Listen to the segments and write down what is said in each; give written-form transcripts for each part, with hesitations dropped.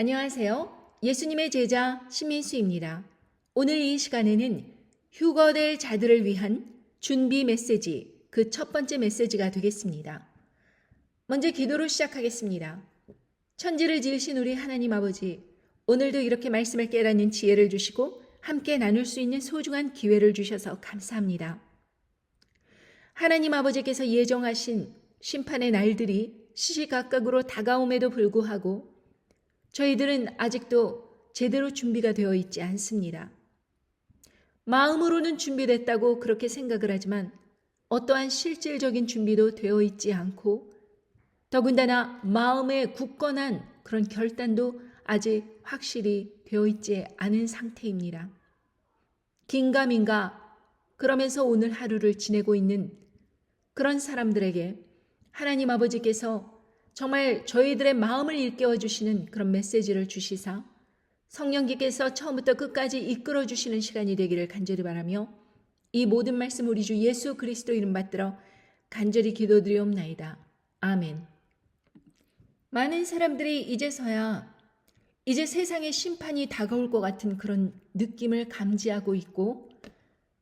안녕하세요. 예수님의 제자 신민수입니다. 오늘 이 시간에는 휴거될 자들을 위한 준비 메시지, 그 첫 번째 메시지가 되겠습니다. 먼저 기도로 시작하겠습니다. 천지를 지으신 우리 하나님 아버지, 오늘도 이렇게 말씀을 깨닫는 지혜를 주시고 함께 나눌 수 있는 소중한 기회를 주셔서 감사합니다. 하나님 아버지께서 예정하신 심판의 날들이 시시각각으로 다가옴에도 불구하고 저희들은 아직도 제대로 준비가 되어 있지 않습니다. 마음으로는 준비됐다고 그렇게 생각을 하지만 어떠한 실질적인 준비도 되어 있지 않고 더군다나 마음의 굳건한 그런 결단도 아직 확실히 되어 있지 않은 상태입니다. 긴가민가 그러면서 오늘 하루를 지내고 있는 그런 사람들에게 하나님 아버지께서 정말 저희들의 마음을 일깨워 주시는 그런 메시지를 주시사 성령께서 처음부터 끝까지 이끌어 주시는 시간이 되기를 간절히 바라며 이 모든 말씀 우리 주 예수 그리스도 이름 받들어 간절히 기도드리옵나이다. 아멘. 많은 사람들이 이제서야 이제 세상의 심판이 다가올 것 같은 그런 느낌을 감지하고 있고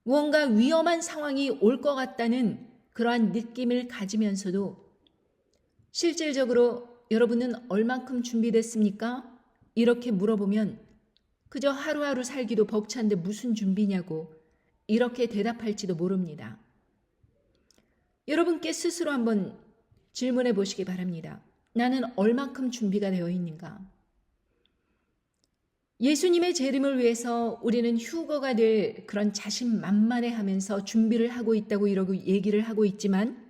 무언가 위험한 상황이 올 것 같다는 그러한 느낌을 가지면서도 실질적으로 여러분은 얼만큼 준비됐습니까? 이렇게 물어보면 그저 하루하루 살기도 벅찬데 무슨 준비냐고 이렇게 대답할지도 모릅니다. 여러분께 스스로 한번 질문해 보시기 바랍니다. 나는 얼만큼 준비가 되어 있는가? 예수님의 재림을 위해서 우리는 휴거가 될 그런 자신만만해하면서 준비를 하고 있다고 이러고 얘기를 하고 있지만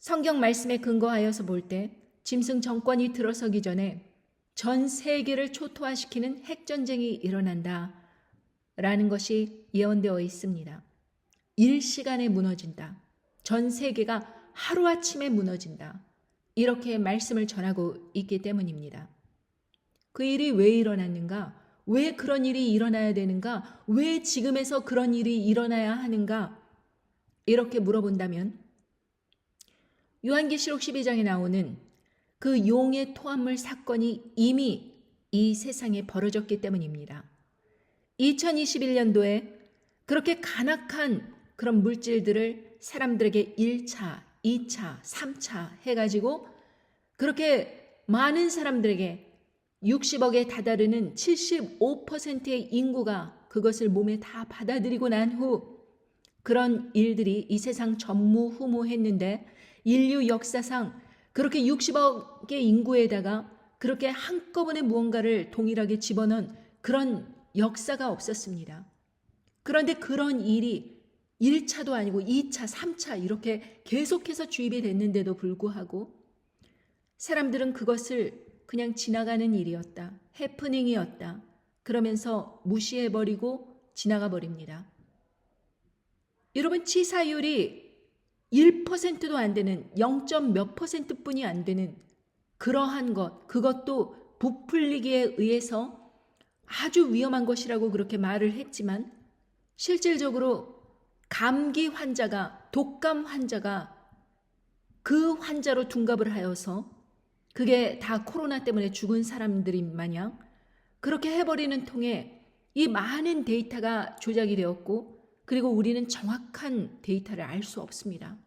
성경 말씀에 근거하여서 볼 때 짐승 정권이 들어서기 전에 전 세계를 초토화시키는 핵전쟁이 일어난다 라는 것이 예언되어 있습니다. 일시간에 무너진다. 전 세계가 하루아침에 무너진다. 이렇게 말씀을 전하고 있기 때문입니다. 그 일이 왜 일어났는가? 왜 그런 일이 일어나야 되는가? 왜 지금에서 그런 일이 일어나야 하는가? 이렇게 물어본다면 요한계시록 12장에 나오는 그 용의 토함물 사건이 이미 이 세상에 벌어졌기 때문입니다. 2021년도에 그렇게 간악한 그런 물질들을 사람들에게 1차, 2차, 3차 해가지고 그렇게 많은 사람들에게 60억에 다다르는 75%의 인구가 그것을 몸에 다 받아들이고 난 후 그런 일들이 이 세상 전무후무했는데 인류 역사상 그렇게 60억의 인구에다가 그렇게 한꺼번에 무언가를 동일하게 집어넣은 그런 역사가 없었습니다. 그런데 그런 일이 1차도 아니고 2차, 3차 이렇게 계속해서 주입이 됐는데도 불구하고 사람들은 그것을 그냥 지나가는 일이었다. 해프닝이었다. 그러면서 무시해버리고 지나가 버립니다. 여러분 치사율이 1%도 안 되는 0. 몇 %뿐이 안 되는 그러한 것, 그것도 부풀리기에 의해서 아주 위험한 것이라고 그렇게 말을 했지만 실질적으로 감기 환자가, 독감 환자가 그 환자로 둔갑을 하여서 그게 다 코로나 때문에 죽은 사람들인 마냥 그렇게 해버리는 통에 이 많은 데이터가 조작이 되었고 그리고 우리는 정확한 데이터를 알 수 없습니다.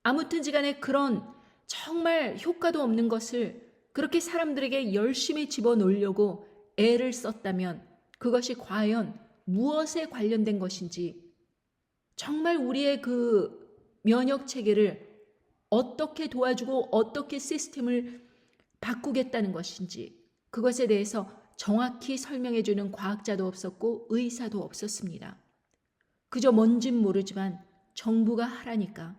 아무튼지 간에 그런 정말 효과도 없는 것을 그렇게 사람들에게 열심히 집어넣으려고 애를 썼다면 그것이 과연 무엇에 관련된 것인지 정말 우리의 그 면역 체계를 어떻게 도와주고 어떻게 시스템을 바꾸겠다는 것인지 그것에 대해서 정확히 설명해 주는 과학자도 없었고 의사도 없었습니다. 그저 뭔진 모르지만 정부가 하라니까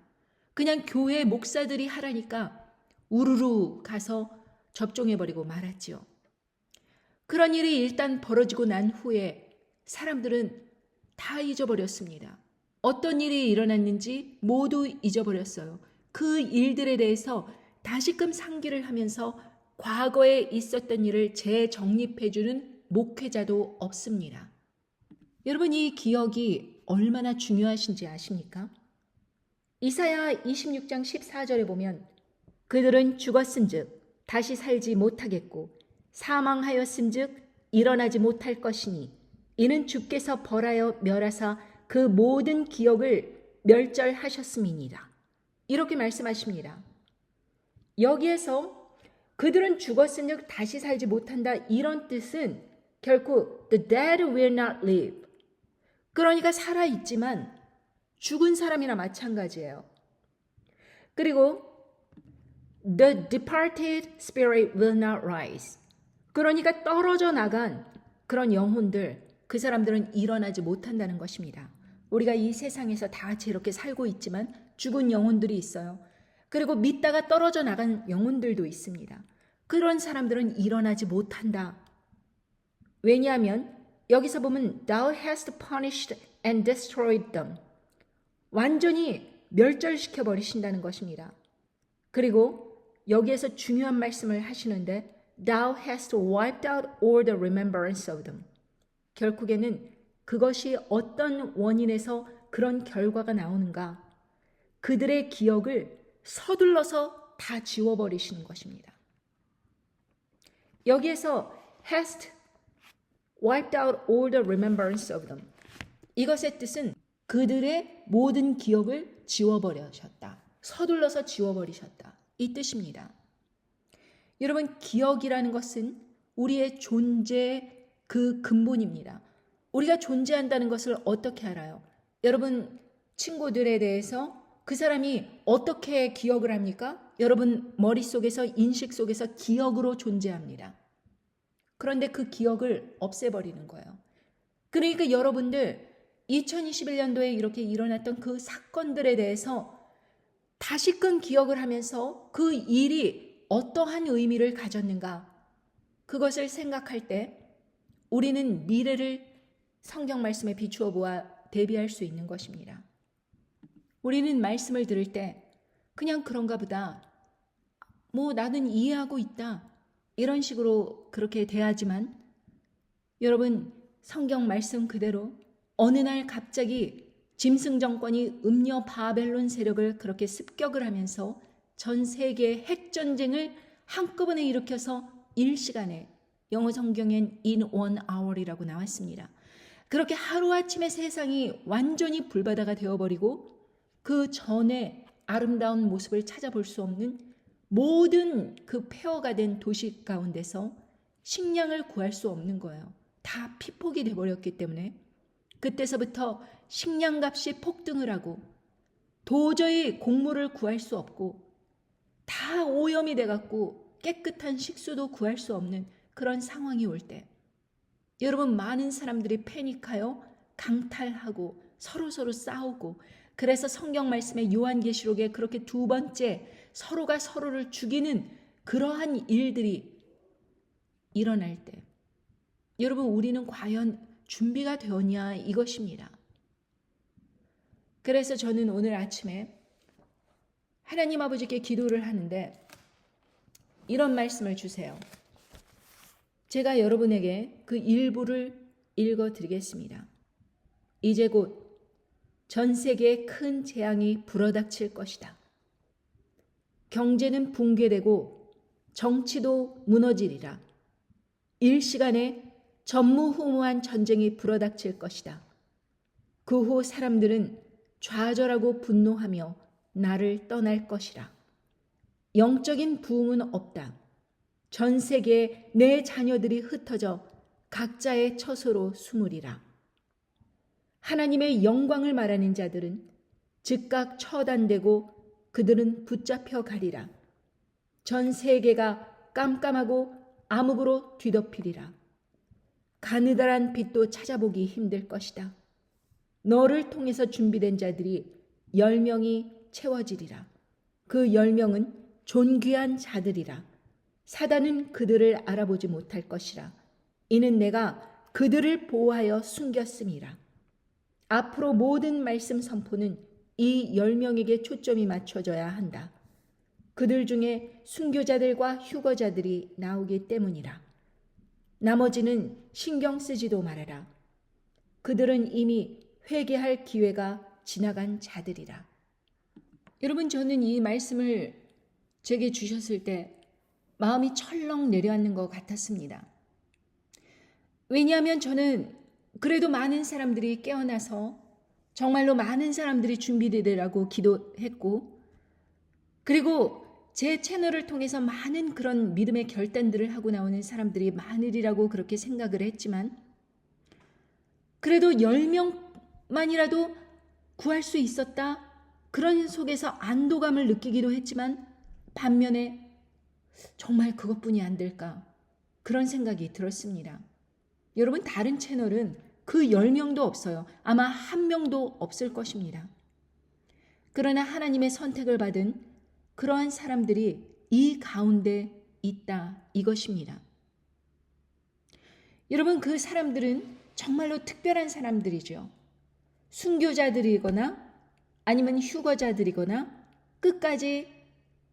그냥 교회 목사들이 하라니까 우르르 가서 접종해버리고 말았지요. 그런 일이 일단 벌어지고 난 후에 사람들은 다 잊어버렸습니다. 어떤 일이 일어났는지 모두 잊어버렸어요. 그 일들에 대해서 다시금 상기를 하면서 과거에 있었던 일을 재정립해주는 목회자도 없습니다. 여러분 이 기억이 얼마나 중요하신지 아십니까? 이사야 26장 14절에 보면 그들은 죽었은즉 다시 살지 못하겠고 사망하였은즉 일어나지 못할 것이니 이는 주께서 벌하여 멸하사 그 모든 기억을 멸절하셨음이니라. 이렇게 말씀하십니다. 여기에서 그들은 죽었은즉 다시 살지 못한다, 이런 뜻은 결코 the dead will not live, 그러니까 살아있지만 죽은 사람이나 마찬가지예요. 그리고 the departed spirit will not rise, 그러니까 떨어져 나간 그런 영혼들, 그 사람들은 일어나지 못한다는 것입니다. 우리가 이 세상에서 다 같이 이렇게 살고 있지만 죽은 영혼들이 있어요. 그리고 믿다가 떨어져 나간 영혼들도 있습니다. 그런 사람들은 일어나지 못한다. 왜냐하면 여기서 보면 Thou hast punished and destroyed them, 완전히 멸절시켜 버리신다는 것입니다. 그리고 여기에서 중요한 말씀을 하시는데 Thou hast wiped out all the remembrance of them, 결국에는 그것이 어떤 원인에서 그런 결과가 나오는가, 그들의 기억을 서둘러서 다 지워버리시는 것입니다. 여기에서 hast wiped out all the remembrance of them, 이것의 뜻은 그들의 모든 기억을 지워버리셨다, 서둘러서 지워버리셨다, 이 뜻입니다. 여러분, 기억이라는 것은 우리의 존재의 그 근본입니다. 우리가 존재한다는 것을 어떻게 알아요? 여러분, 친구들에 대해서 그 사람이 어떻게 기억을 합니까? 여러분 머릿속에서, 인식 속에서 기억으로 존재합니다. 그런데 그 기억을 없애버리는 거예요. 그러니까 여러분들 2021년도에 이렇게 일어났던 그 사건들에 대해서 다시금 기억을 하면서 그 일이 어떠한 의미를 가졌는가, 그것을 생각할 때 우리는 미래를 성경 말씀에 비추어 보아 대비할 수 있는 것입니다. 우리는 말씀을 들을 때 그냥 그런가 보다, 뭐 나는 이해하고 있다, 이런 식으로 그렇게 대하지만 여러분, 성경 말씀 그대로 어느 날 갑자기 짐승 정권이 음녀 바벨론 세력을 그렇게 습격을 하면서 전 세계의 핵전쟁을 한꺼번에 일으켜서 일시간에, 영어 성경엔 in 1 hour이라고 나왔습니다. 그렇게 하루아침에 세상이 완전히 불바다가 되어버리고 그 전에 아름다운 모습을 찾아볼 수 없는 모든 그 폐허가 된 도시 가운데서 식량을 구할 수 없는 거예요. 다 피폭이 돼버렸기 때문에 그때서부터 식량값이 폭등을 하고 도저히 곡물을 구할 수 없고 다 오염이 돼갖고 깨끗한 식수도 구할 수 없는 그런 상황이 올 때, 여러분, 많은 사람들이 패닉하여 강탈하고 서로 싸우고, 그래서 성경 말씀의 요한계시록에 그렇게 두 번째 서로가 서로를 죽이는 그러한 일들이 일어날 때, 여러분, 우리는 과연 준비가 되었냐, 이것입니다. 그래서 저는 오늘 아침에 하나님 아버지께 기도를 하는데 이런 말씀을 주세요. 제가 여러분에게 그 일부를 읽어드리겠습니다. 이제 곧 전 세계에 큰 재앙이 불어닥칠 것이다. 경제는 붕괴되고 정치도 무너지리라. 일시간에 전무후무한 전쟁이 불어닥칠 것이다. 그 후 사람들은 좌절하고 분노하며 나를 떠날 것이라. 영적인 부흥은 없다. 전 세계에 내 자녀들이 흩어져 각자의 처소로 숨으리라. 하나님의 영광을 말하는 자들은 즉각 처단되고 그들은 붙잡혀 가리라. 전 세계가 깜깜하고 암흑으로 뒤덮이리라. 가느다란 빛도 찾아보기 힘들 것이다. 너를 통해서 준비된 자들이 10명이 채워지리라. 그 10명은 존귀한 자들이라. 사단은 그들을 알아보지 못할 것이라. 이는 내가 그들을 보호하여 숨겼음이라. 앞으로 모든 말씀 선포는 이 10명에게 초점이 맞춰져야 한다. 그들 중에 순교자들과 휴거자들이 나오기 때문이라. 나머지는 신경 쓰지도 말아라. 그들은 이미 회개할 기회가 지나간 자들이라. 여러분, 저는 이 말씀을 제게 주셨을 때 마음이 철렁 내려앉는 것 같았습니다. 왜냐하면 저는 그래도 많은 사람들이 깨어나서 정말로 많은 사람들이 준비되라고 기도했고, 그리고 제 채널을 통해서 많은 그런 믿음의 결단들을 하고 나오는 사람들이 많으리라고 그렇게 생각을 했지만, 그래도 10명만이라도 구할 수 있었다, 그런 속에서 안도감을 느끼기도 했지만, 반면에 정말 그것뿐이 안 될까, 그런 생각이 들었습니다. 여러분, 다른 채널은 그 10명도 없어요. 아마 1명도 없을 것입니다. 그러나 하나님의 선택을 받은 그러한 사람들이 이 가운데 있다, 이것입니다. 여러분, 그 사람들은 정말로 특별한 사람들이죠. 순교자들이거나 아니면 휴거자들이거나 끝까지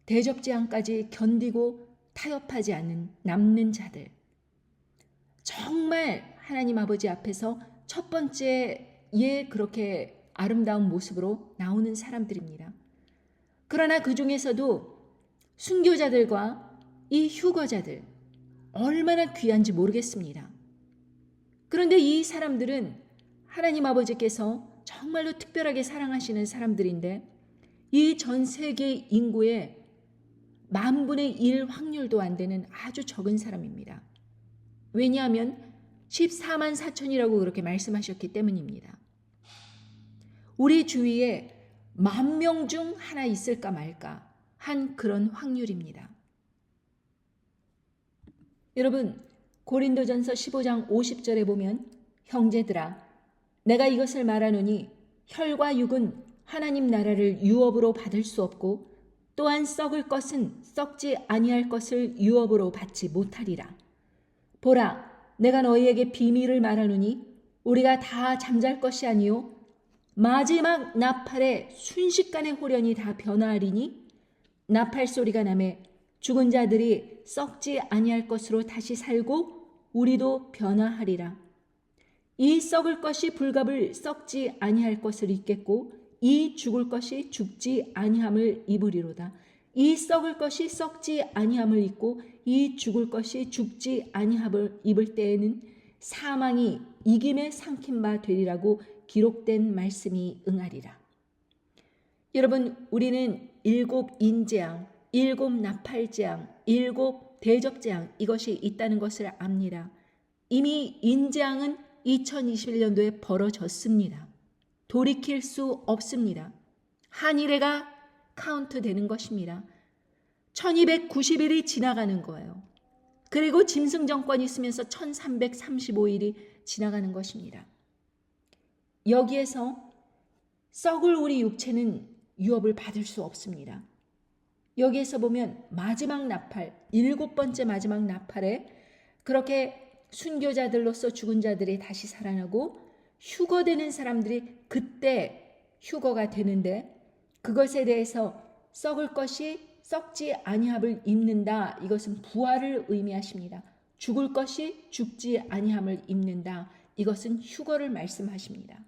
대접제한까지 견디고 타협하지 않는 남는 자들. 정말 하나님 아버지 앞에서 첫 번째에 그렇게 아름다운 모습으로 나오는 사람들입니다. 그러나 그 중에서도 순교자들과 이 휴거자들, 얼마나 귀한지 모르겠습니다. 그런데 이 사람들은 하나님 아버지께서 정말로 특별하게 사랑하시는 사람들인데, 이 전 세계 인구의 10,000분의 1 확률도 안 되는 아주 적은 사람입니다. 왜냐하면 14만 4천이라고 그렇게 말씀하셨기 때문입니다. 우리 주위에 10,000명 중 하나 있을까 말까 한 그런 확률입니다. 여러분, 고린도전서 15장 50절에 보면, 형제들아, 내가 이것을 말하노니 혈과 육은 하나님 나라를 유업으로 받을 수 없고, 또한 썩을 것은 썩지 아니할 것을 유업으로 받지 못하리라. 보라, 내가 너희에게 비밀을 말하노니 우리가 다 잠잘 것이 아니요 마지막 나팔에 순식간에 홀연히 다 변화하리니, 나팔 소리가 나매 죽은 자들이 썩지 아니할 것으로 다시 살고 우리도 변화하리라. 이 썩을 것이 불갑을 썩지 아니할 것을 입겠고, 이 죽을 것이 죽지 아니함을 입으리로다. 이 썩을 것이 썩지 아니함을 입고 이 죽을 것이 죽지 아니함을 입을 때에는 사망이 이김에 삼킨 바 되리라고 기록된 말씀이 응하리라. 여러분, 우리는 7 인재앙, 7 나팔재앙, 7 대접재앙, 이것이 있다는 것을 압니다. 이미 인재앙은 2021년도에 벌어졌습니다. 돌이킬 수 없습니다. 한 일회가 카운트 되는 것입니다. 1290일이 지나가는 거예요. 그리고 짐승 정권이 있으면서 1335일이 지나가는 것입니다. 여기에서 썩을 우리 육체는 유업을 받을 수 없습니다. 여기에서 보면 마지막 나팔, 7번째 마지막 나팔에 그렇게 순교자들로서 죽은 자들이 다시 살아나고 휴거되는 사람들이 그때 휴거가 되는데, 그것에 대해서 썩을 것이 썩지 아니함을 입는다, 이것은 부활을 의미하십니다. 죽을 것이 죽지 아니함을 입는다, 이것은 휴거를 말씀하십니다.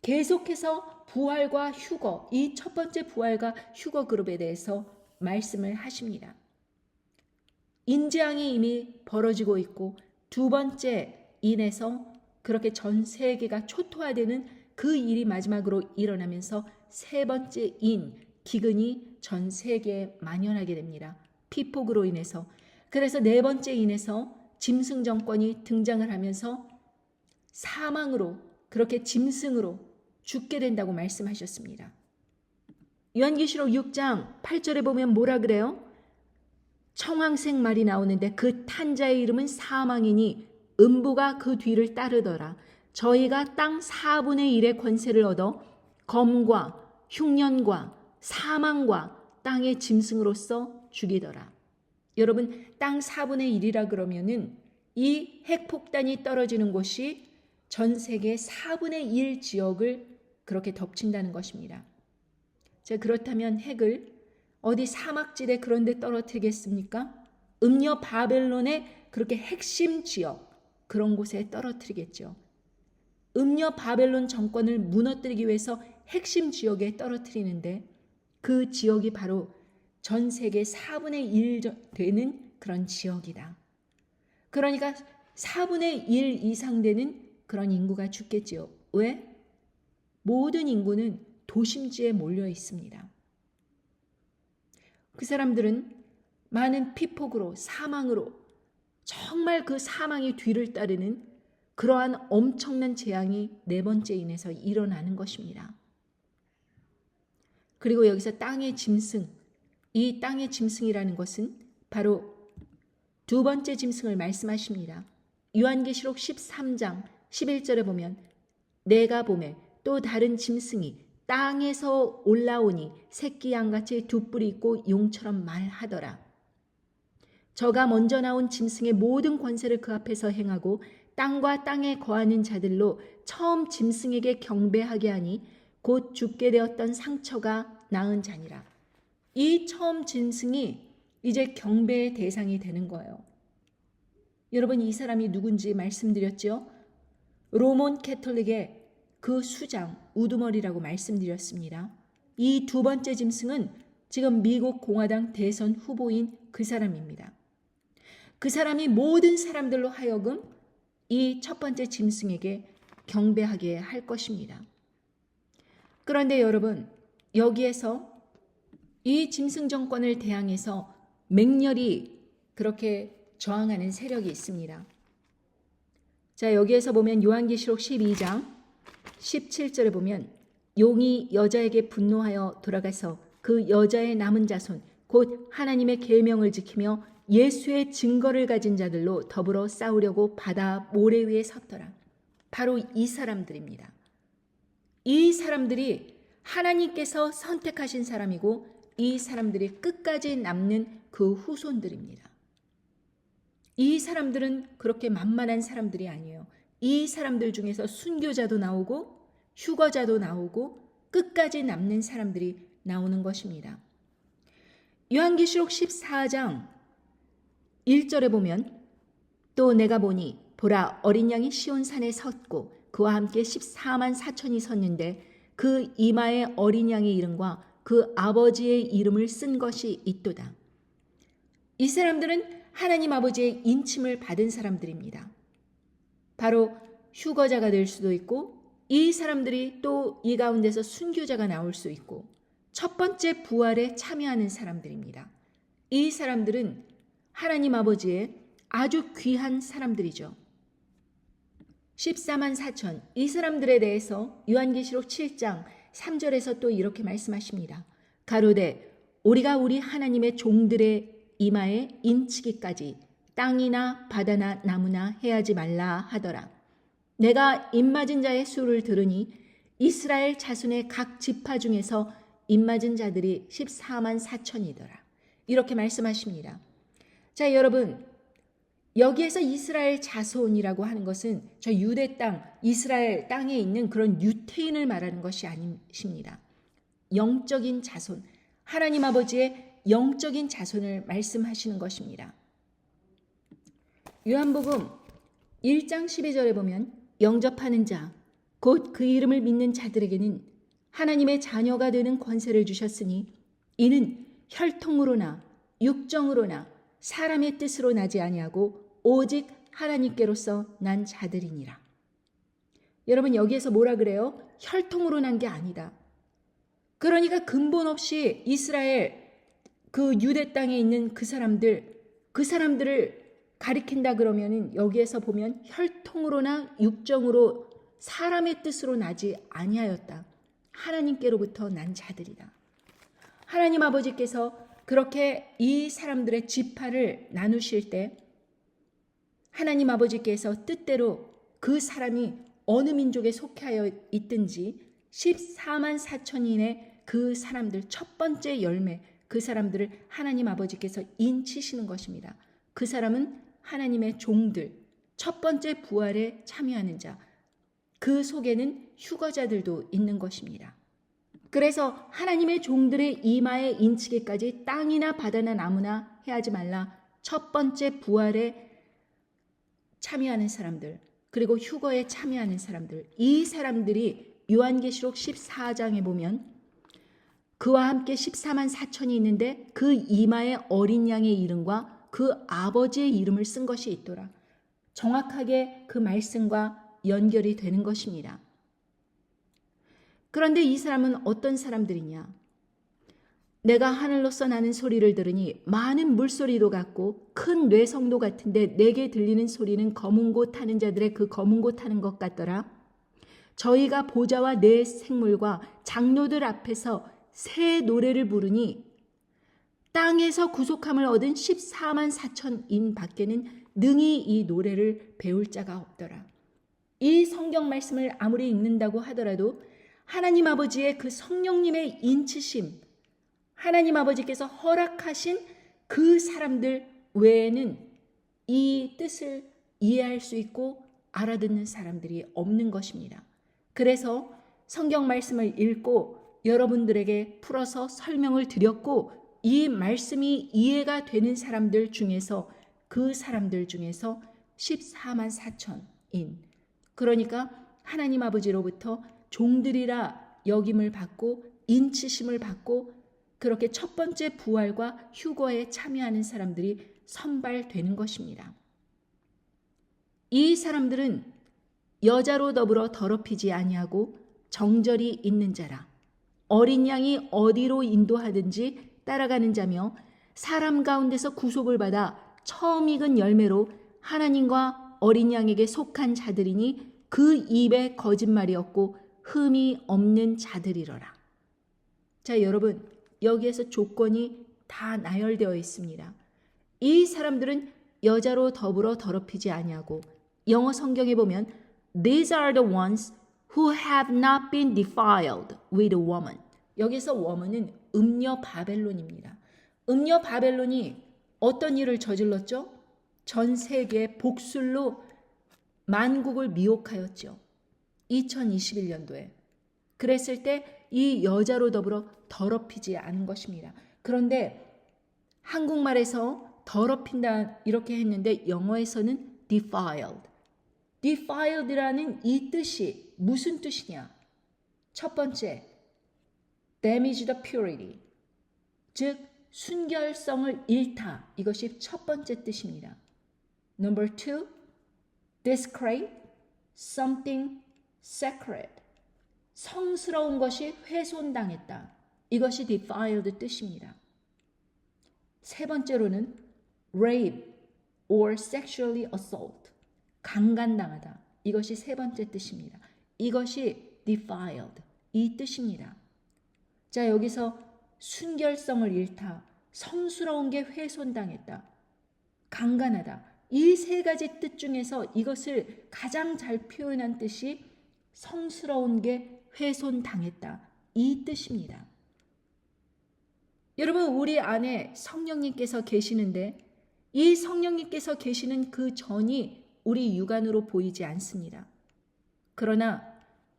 계속해서 부활과 휴거, 이 첫 번째 부활과 휴거 그룹에 대해서 말씀을 하십니다. 인재앙이 이미 벌어지고 있고, 두 번째 인에서 그렇게 전 세계가 초토화되는 그 일이 마지막으로 일어나면서 세 번째 인, 기근이 전 세계에 만연하게 됩니다. 피폭으로 인해서. 그래서 네 번째 인에서 짐승 정권이 등장을 하면서 사망으로, 그렇게 짐승으로 죽게 된다고 말씀하셨습니다. 요한계시록 6장 8절에 보면 뭐라 그래요? 청황색 말이 나오는데 그 탄 자의 이름은 사망이니 음부가 그 뒤를 따르더라. 저희가 땅 4분의 1의 권세를 얻어 검과 흉년과 사망과 땅의 짐승으로서 죽이더라. 여러분, 땅 4분의 1이라 그러면은 이 핵폭탄이 떨어지는 곳이 전 세계 4분의 1 지역을 그렇게 덮친다는 것입니다. 자, 그렇다면 핵을 어디 사막지대 그런 데 떨어뜨리겠습니까? 음녀 바벨론의 그렇게 핵심 지역, 그런 곳에 떨어뜨리겠죠. 음녀 바벨론 정권을 무너뜨리기 위해서 핵심 지역에 떨어뜨리는데, 그 지역이 바로 전 세계 4분의 1 되는 그런 지역이다. 그러니까 4분의 1 이상 되는 그런 인구가 죽겠지요. 왜? 모든 인구는 도심지에 몰려 있습니다. 그 사람들은 많은 피폭으로 사망으로 정말 그 사망의 뒤를 따르는 그러한 엄청난 재앙이 네 번째 인에서 일어나는 것입니다. 그리고 여기서 땅의 짐승, 이 땅의 짐승이라는 것은 바로 두 번째 짐승을 말씀하십니다. 요한계시록 13장 11절에 보면 내가 보매 또 다른 짐승이 땅에서 올라오니 새끼 양같이 두 뿔이 있고 용처럼 말하더라. 저가 먼저 나온 짐승의 모든 권세를 그 앞에서 행하고 땅과 땅에 거하는 자들로 처음 짐승에게 경배하게 하니 곧 죽게 되었던 상처가 나은 자니라. 이 처음 짐승이 이제 경배의 대상이 되는 거예요. 여러분, 이 사람이 누군지 말씀드렸죠? 로몬 캐톨릭의 그 수장 우두머리라고 말씀드렸습니다. 이 두 번째 짐승은 지금 미국 공화당 대선 후보인 그 사람입니다. 그 사람이 모든 사람들로 하여금 이 첫 번째 짐승에게 경배하게 할 것입니다. 그런데 여러분, 여기에서 이 짐승 정권을 대항해서 맹렬히 그렇게 저항하는 세력이 있습니다. 자, 여기에서 보면 요한계시록 12장 17절에 보면 용이 여자에게 분노하여 돌아가서 그 여자의 남은 자손 곧 하나님의 계명을 지키며 예수의 증거를 가진 자들로 더불어 싸우려고 바다 모래 위에 섰더라. 바로 이 사람들입니다. 이 사람들이 하나님께서 선택하신 사람이고 이 사람들이 끝까지 남는 그 후손들입니다. 이 사람들은 그렇게 만만한 사람들이 아니에요. 이 사람들 중에서 순교자도 나오고 휴거자도 나오고 끝까지 남는 사람들이 나오는 것입니다. 요한계시록 14장 1절에 보면 또 내가 보니 보라 어린 양이 시온산에 섰고 그와 함께 14만 4천이 섰는데 그 이마에 어린 양의 이름과 그 아버지의 이름을 쓴 것이 있도다. 이 사람들은 하나님 아버지의 인침을 받은 사람들입니다. 바로 휴거자가 될 수도 있고 이 사람들이 또 이 가운데서 순교자가 나올 수 있고 첫 번째 부활에 참여하는 사람들입니다. 이 사람들은 하나님 아버지의 아주 귀한 사람들이죠. 14만 4천 이 사람들에 대해서 요한계시록 7장 3절에서 또 이렇게 말씀하십니다. 가로되 우리가 우리 하나님의 종들의 이마에 인치기까지 땅이나 바다나 나무나 해하지 말라 하더라. 내가 입맞은 자의 수를 들으니 이스라엘 자손의 각 지파 중에서 입맞은 자들이 14만 4천이더라. 이렇게 말씀하십니다. 자, 여러분, 여기에서 이스라엘 자손이라고 하는 것은 저 유대 땅, 이스라엘 땅에 있는 그런 유태인을 말하는 것이 아닙니다. 영적인 자손, 하나님 아버지의 영적인 자손을 말씀하시는 것입니다. 요한복음 1장 12절에 보면 영접하는 자, 곧 그 이름을 믿는 자들에게는 하나님의 자녀가 되는 권세를 주셨으니 이는 혈통으로나 육정으로나 사람의 뜻으로 나지 아니하고 오직 하나님께로서 난 자들이니라. 여러분, 여기에서 뭐라 그래요? 혈통으로 난 게 아니다. 그러니까 근본 없이 이스라엘 그 유대 땅에 있는 그 사람들을 가리킨다 그러면은 여기에서 보면 혈통으로나 육정으로 사람의 뜻으로 나지 아니하였다. 하나님께로부터 난 자들이다. 하나님 아버지께서 그렇게 이 사람들의 지파를 나누실 때 하나님 아버지께서 뜻대로 그 사람이 어느 민족에 속하여 있든지 14만 4천인의 그 사람들 첫 번째 열매, 그 사람들을 하나님 아버지께서 인치시는 것입니다. 그 사람은 하나님의 종들, 첫 번째 부활에 참여하는 자, 그 속에는 휴거자들도 있는 것입니다. 그래서 하나님의 종들의 이마에 인치기까지 땅이나 바다나 나무나 해하지 말라. 첫 번째 부활에 참여하는 사람들, 그리고 휴거에 참여하는 사람들, 이 사람들이 요한계시록 14장에 보면 그와 함께 14만 4천이 있는데 그 이마에 어린 양의 이름과 그 아버지의 이름을 쓴 것이 있더라. 정확하게 그 말씀과 연결이 되는 것입니다. 그런데 이 사람은 어떤 사람들이냐? 내가 하늘로서 나는 소리를 들으니 많은 물소리도 같고 큰 뇌성도 같은데 내게 들리는 소리는 검은 고 타는 자들의 그 검은 고 타는 것 같더라. 저희가 보좌와 네 생물과 장로들 앞에서 새 노래를 부르니 땅에서 구속함을 얻은 14만 4천인 밖에는 능히 이 노래를 배울 자가 없더라. 이 성경 말씀을 아무리 읽는다고 하더라도 하나님 아버지의 그 성령님의 인치심, 하나님 아버지께서 허락하신 그 사람들 외에는 이 뜻을 이해할 수 있고 알아듣는 사람들이 없는 것입니다. 그래서 성경 말씀을 읽고 여러분들에게 풀어서 설명을 드렸고 이 말씀이 이해가 되는 사람들 중에서 그 사람들 중에서 14만 4천인 그러니까 하나님 아버지로부터 종들이라 여김을 받고 인치심을 받고 그렇게 첫 번째 부활과 휴거에 참여하는 사람들이 선발되는 것입니다. 이 사람들은 여자로 더불어 더럽히지 아니하고 정절이 있는 자라 어린 양이 어디로 인도하든지 따라가는 자며 사람 가운데서 구속을 받아 처음 익은 열매로 하나님과 어린 양에게 속한 자들이니 그 입에 거짓말이 없고 흠이 없는 자들이러라. 자, 여러분 여기에서 조건이 다 나열되어 있습니다. 이 사람들은 여자로 더불어 더럽히지 아니하고 영어 성경에 보면 These are the ones who have not been defiled with a woman. 여기서 woman은 음녀 바벨론입니다. 음녀 바벨론이 어떤 일을 저질렀죠? 전 세계 복술로 만국을 미혹하였죠. 2021년도에. 그랬을 때 이 여자로 더불어 더럽히지 않은 것입니다. 그런데 한국말에서 더럽힌다 이렇게 했는데 영어에서는 defiled. defiled라는 이 뜻이 무슨 뜻이냐? 첫 번째, damage the purity. 즉 순결성을 잃다. 이것이 첫 번째 뜻입니다. Number two, desecrate something sacred. 성스러운 것이 훼손당했다. 이것이 defiled 뜻입니다. 세 번째로는 rape or sexually assault. 강간당하다. 이것이 세 번째 뜻입니다. 이것이 defiled. 이 뜻입니다. 자, 여기서 순결성을 잃다. 성스러운 게 훼손당했다. 강간하다. 이 세 가지 뜻 중에서 이것을 가장 잘 표현한 뜻이 성스러운 게 훼손당했다. 이 뜻입니다. 여러분 우리 안에 성령님께서 계시는데 이 성령님께서 계시는 그 전이 우리 육안으로 보이지 않습니다. 그러나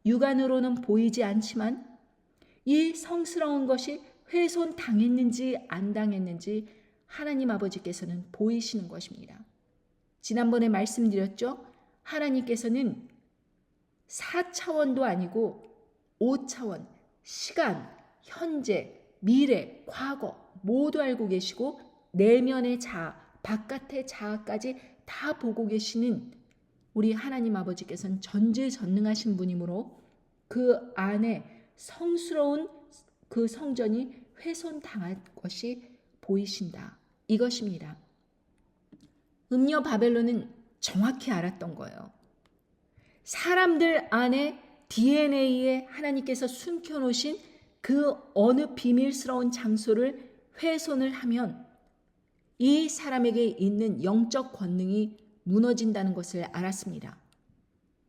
육안으로는 보이지 않지만 이 성스러운 것이 훼손당했는지 안 당했는지 하나님 아버지께서는 보이시는 것입니다. 지난번에 말씀드렸죠? 하나님께서는 4차원도 아니고 5차원, 시간, 현재, 미래, 과거 모두 알고 계시고 내면의 자아, 바깥의 자아까지 다 보고 계시는 우리 하나님 아버지께서는 전지전능하신 분이므로 그 안에 성스러운 그 성전이 훼손당할 것이 보이신다. 이것입니다. 음녀 바벨론은 정확히 알았던 거예요. 사람들 안에 DNA에 하나님께서 숨겨놓으신 그 어느 비밀스러운 장소를 훼손을 하면 이 사람에게 있는 영적 권능이 무너진다는 것을 알았습니다.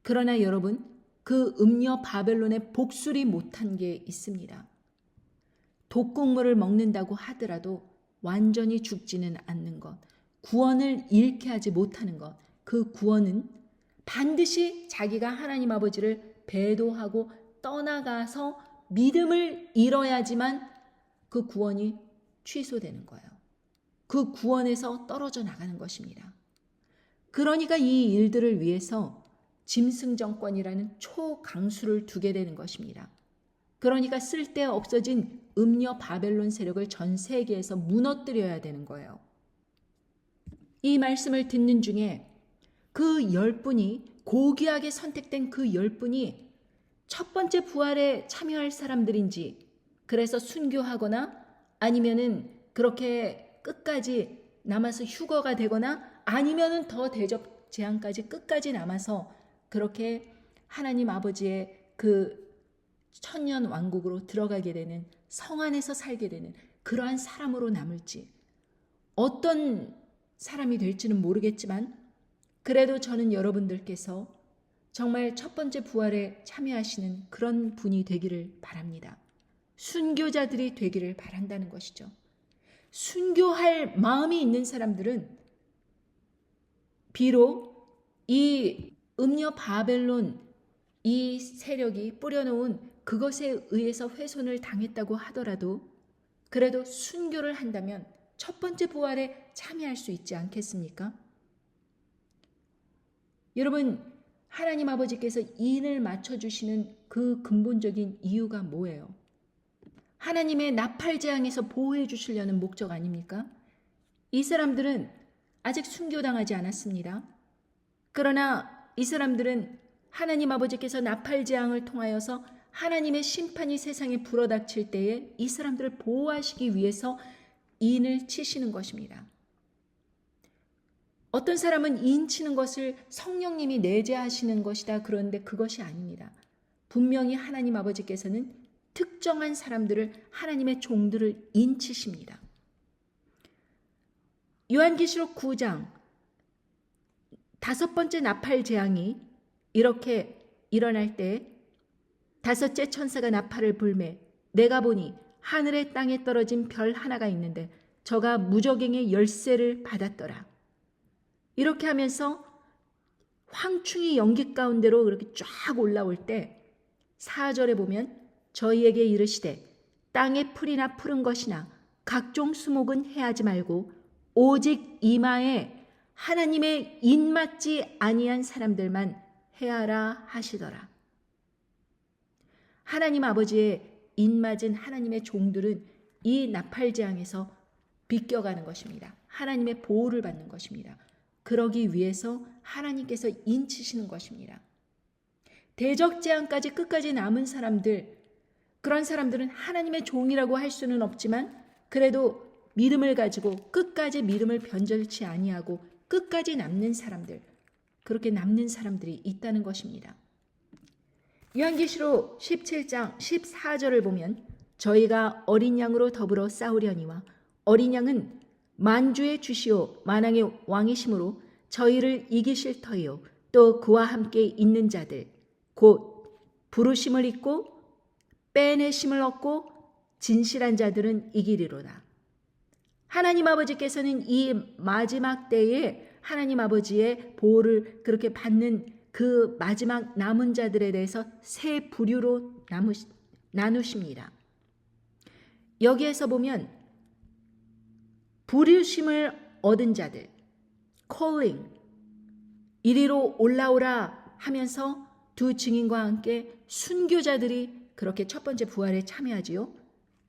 그러나 여러분, 그 음녀 바벨론의 복술이 못한 게 있습니다. 독곡물을 먹는다고 하더라도 완전히 죽지는 않는 것, 구원을 잃게 하지 못하는 것, 그 구원은 반드시 자기가 하나님 아버지를 배도하고 떠나가서 믿음을 잃어야지만 그 구원이 취소되는 거예요. 그 구원에서 떨어져 나가는 것입니다. 그러니까 이 일들을 위해서 짐승 정권이라는 초강수를 두게 되는 것입니다. 그러니까 쓸데 없어진 음녀 바벨론 세력을 전 세계에서 무너뜨려야 되는 거예요. 이 말씀을 듣는 중에 그 10분이, 고귀하게 선택된 그 10분이 첫 번째 부활에 참여할 사람들인지, 그래서 순교하거나 아니면은 그렇게 끝까지 남아서 휴거가 되거나 아니면은 더 대접 재앙까지 끝까지 남아서 그렇게 하나님 아버지의 그 천년 왕국으로 들어가게 되는, 성 안에서 살게 되는 그러한 사람으로 남을지, 어떤 사람이 될지는 모르겠지만 그래도 저는 여러분들께서 정말 첫 번째 부활에 참여하시는 그런 분이 되기를 바랍니다. 순교자들이 되기를 바란다는 것이죠. 순교할 마음이 있는 사람들은 비록 이 음녀 바벨론 이 세력이 뿌려놓은 그것에 의해서 훼손을 당했다고 하더라도 그래도 순교를 한다면 첫 번째 부활에 참여할 수 있지 않겠습니까? 여러분, 하나님 아버지께서 인을 맞춰주시는 그 근본적인 이유가 뭐예요? 하나님의 나팔 재앙에서 보호해 주시려는 목적 아닙니까? 이 사람들은 아직 순교당하지 않았습니다. 그러나 이 사람들은 하나님 아버지께서 나팔 재앙을 통하여서 하나님의 심판이 세상에 불어닥칠 때에 이 사람들을 보호하시기 위해서 인을 치시는 것입니다. 어떤 사람은 인 치는 것을 성령님이 내재하시는 것이다. 그런데 그것이 아닙니다. 분명히 하나님 아버지께서는 특정한 사람들을, 하나님의 종들을 인치십니다. 요한계시록 9장 5번째 나팔 재앙이 이렇게 일어날 때 5째 천사가 나팔을 불매 내가 보니 하늘의 땅에 떨어진 별 하나가 있는데 저가 무저갱의 열쇠를 받았더라. 이렇게 하면서 황충이 연기 가운데로 그렇게 쫙 올라올 때 4절에 보면 저희에게 이르시되 땅의 풀이나 푸른 것이나 각종 수목은 해하지 말고 오직 이마에 하나님의 인맞지 아니한 사람들만 해하라 하시더라. 하나님 아버지의 인맞은 하나님의 종들은 이 나팔재앙에서 비껴가는 것입니다. 하나님의 보호를 받는 것입니다. 그러기 위해서 하나님께서 인치시는 것입니다. 대적재앙까지 끝까지 남은 사람들, 그런 사람들은 하나님의 종이라고 할 수는 없지만 그래도 믿음을 가지고 끝까지 믿음을 변절치 아니하고 끝까지 남는 사람들, 그렇게 남는 사람들이 있다는 것입니다. 요한계시록 17장 14절을 보면 저희가 어린 양으로 더불어 싸우려니와 어린 양은 만주의 주시오 만왕의 왕이심으로 저희를 이기실 터이요 또 그와 함께 있는 자들 곧 부르심을 입고 빼내심을 얻고 진실한 자들은 이기리로다. 하나님 아버지께서는 이 마지막 때에 하나님 아버지의 보호를 그렇게 받는 그 마지막 남은 자들에 대해서 세 부류로 나누십니다. 여기에서 보면 부르심을 얻은 자들, calling, 이리로 올라오라 하면서 두 증인과 함께 순교자들이 그렇게 첫 번째 부활에 참여하지요.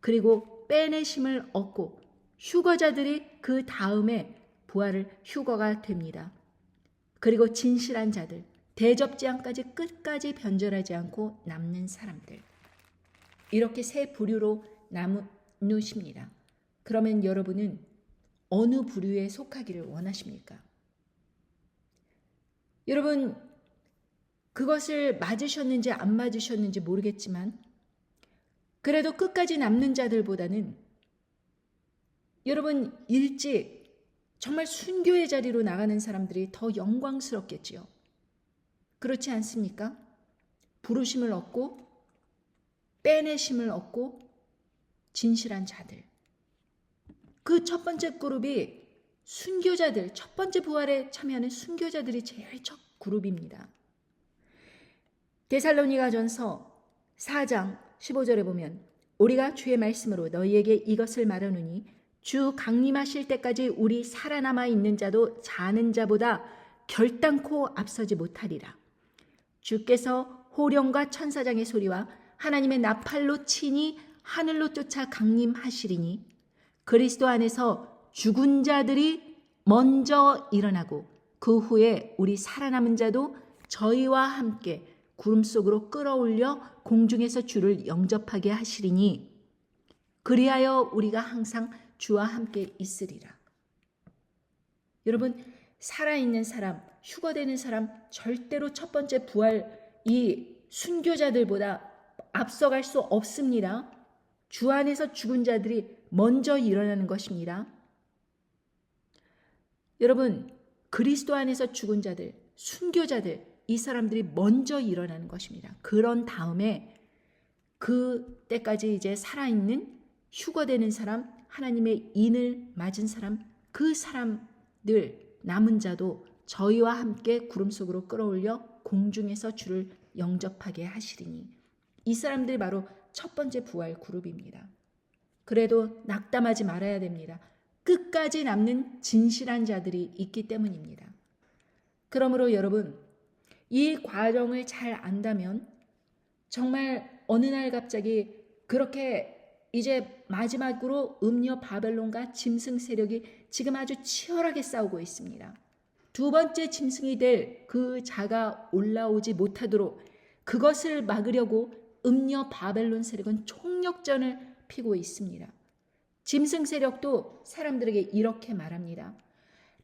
그리고 빼내심을 얻고 휴거자들이 그 다음에 부활을 휴거가 됩니다. 그리고 진실한 자들, 대접재앙까지 끝까지 변절하지 않고 남는 사람들, 이렇게 세 부류로 나누십니다. 그러면 여러분은 어느 부류에 속하기를 원하십니까? 여러분, 그것을 맞으셨는지 안 맞으셨는지 모르겠지만 그래도 끝까지 남는 자들보다는 여러분 일찍 정말 순교의 자리로 나가는 사람들이 더 영광스럽겠지요. 그렇지 않습니까? 부르심을 얻고 빼내심을 얻고 진실한 자들. 그 첫 번째 그룹이 순교자들, 첫 번째 부활에 참여하는 순교자들이 제일 첫 그룹입니다. 데살로니가전서 4장 15절에 보면 우리가 주의 말씀으로 너희에게 이것을 말하노니 주 강림하실 때까지 우리 살아남아 있는 자도 자는 자보다 결단코 앞서지 못하리라. 주께서 호령과 천사장의 소리와 하나님의 나팔로 치니 하늘로 쫓아 강림하시리니 그리스도 안에서 죽은 자들이 먼저 일어나고 그 후에 우리 살아남은 자도 저희와 함께 구름 속으로 끌어올려 공중에서 주를 영접하게 하시리니 그리하여 우리가 항상 주와 함께 있으리라. 여러분, 살아있는 사람, 휴거되는 사람 절대로 첫 번째 부활 이 순교자들보다 앞서갈 수 없습니다. 주 안에서 죽은 자들이 먼저 일어나는 것입니다. 여러분, 그리스도 안에서 죽은 자들, 순교자들, 이 사람들이 먼저 일어나는 것입니다. 그런 다음에 그 때까지 이제 살아있는 휴거되는 사람, 하나님의 인을 맞은 사람, 그 사람들, 남은 자도 저희와 함께 구름 속으로 끌어올려 공중에서 주를 영접하게 하시리니 이 사람들이 바로 첫 번째 부활 그룹입니다. 그래도 낙담하지 말아야 됩니다. 끝까지 남는 진실한 자들이 있기 때문입니다. 그러므로 여러분, 이 과정을 잘 안다면 정말 어느 날 갑자기 그렇게 이제 마지막으로 음녀 바벨론과 짐승 세력이 지금 아주 치열하게 싸우고 있습니다. 두 번째 짐승이 될 그 자가 올라오지 못하도록 그것을 막으려고 음녀 바벨론 세력은 총력전을 피고 있습니다. 짐승 세력도 사람들에게 이렇게 말합니다.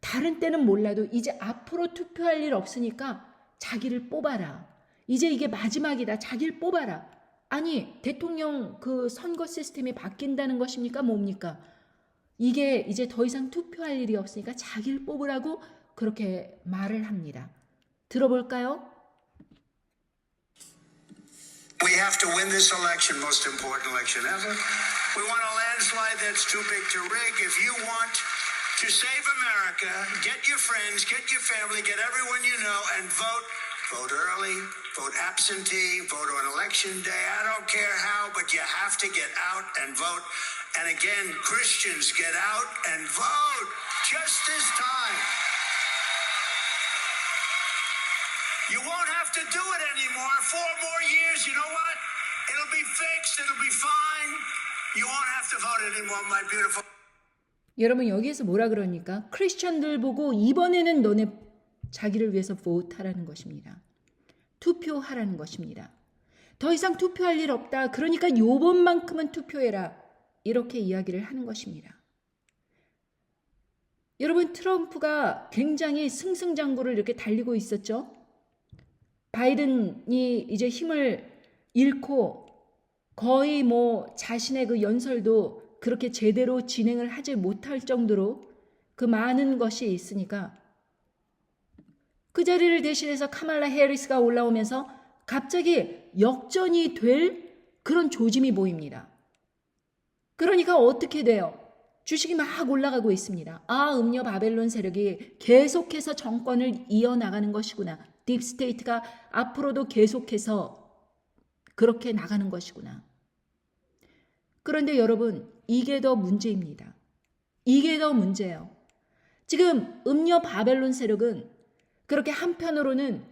다른 때는 몰라도 이제 앞으로 투표할 일 없으니까 자기를 뽑아라. 이제 이게 마지막이다. 자기를 뽑아라. 아니, 대통령 그 선거 시스템이 바뀐다는 것입니까? 뭡니까? 이게 이제 더 이상 투표할 일이 없으니까 자기를 뽑으라고 그렇게 말을 합니다. 들어볼까요? We have to win this election, most important election ever. We want a landslide that's too big to rig. If you want to save America, get your friends, get your family, get everyone you know, and vote. Vote early, vote absentee, vote on election day. I don't care how, but you have to get out and vote. And again, Christians, get out and vote just this time. You won't have to do it anymore. 4 more years, you know what? It'll be fixed. It'll be fine. You won't have to vote anymore, my beautiful. 여러분, 여기에서 뭐라 그러니까? 크리스천들 보고 이번에는 너네 자기를 위해서 vote하라는 것입니다. 투표하라는 것입니다. 더 이상 투표할 일 없다. 그러니까 요번만큼은 투표해라. 이렇게 이야기를 하는 것입니다. 여러분, 트럼프가 굉장히 승승장구를 이렇게 달리고 있었죠. 바이든이 이제 힘을 잃고 거의 자신의 그 연설도 그렇게 제대로 진행을 하지 못할 정도로 그 많은 것이 있으니까 그 자리를 대신해서 카말라 해리스가 올라오면서 갑자기 역전이 될 그런 조짐이 보입니다. 그러니까 어떻게 돼요? 주식이 막 올라가고 있습니다. 음녀 바벨론 세력이 계속해서 정권을 이어나가는 것이구나. 딥스테이트가 앞으로도 계속해서 그렇게 나가는 것이구나. 그런데 여러분, 이게 더 문제입니다. 이게 더 문제예요. 지금 음녀 바벨론 세력은 그렇게 한편으로는